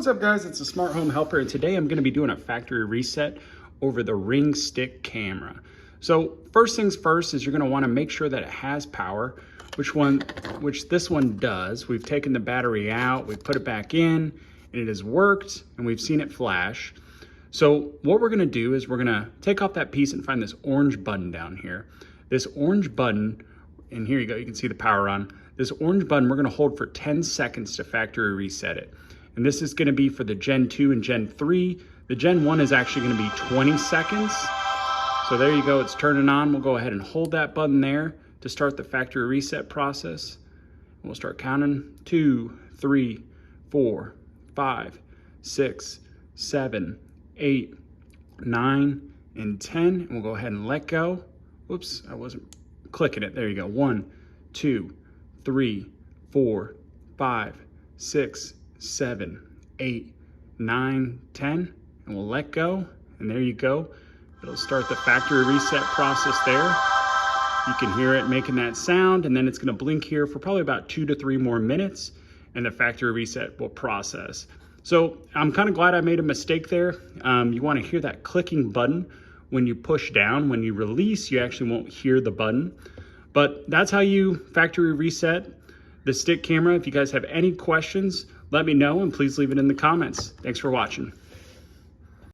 What's up guys, it's a Smart Home Helper, and today I'm going to be doing a factory reset over the Ring Stick camera. So first things first is you're going to want to make sure that it has power, which this one does. We've taken the battery out, we've put it back in, and it has worked, and we've seen it flash. So what we're going to do is we're going to take off that piece and find this orange button down here. This orange button, and here you go, you can see the power on. This orange button we're going to hold for 10 seconds to factory reset it. And this is going to be for the Gen 2 and Gen 3. The Gen 1 is actually going to be 20 seconds. So there you go, it's turning on. We'll go ahead and hold that button there to start the factory reset process. We'll start counting 2, 3, 4, 5, 6, 7, 8, 9, and 10. And we'll go ahead and let go. Whoops, I wasn't clicking it. There you go. 1, 2, 3, 4, 5, 6, 7, 8, 9, 10, and we'll let go, and there you go. It'll start the factory reset process there. You can hear it making that sound, and then it's gonna blink here for probably about 2 to 3 more minutes, and the factory reset will process. So I'm kind of glad I made a mistake there. You wanna hear that clicking button when you push down. When you release, you actually won't hear the button. But that's how you factory reset the stick camera. If you guys have any questions, let me know, and please leave it in the comments. Thanks for watching.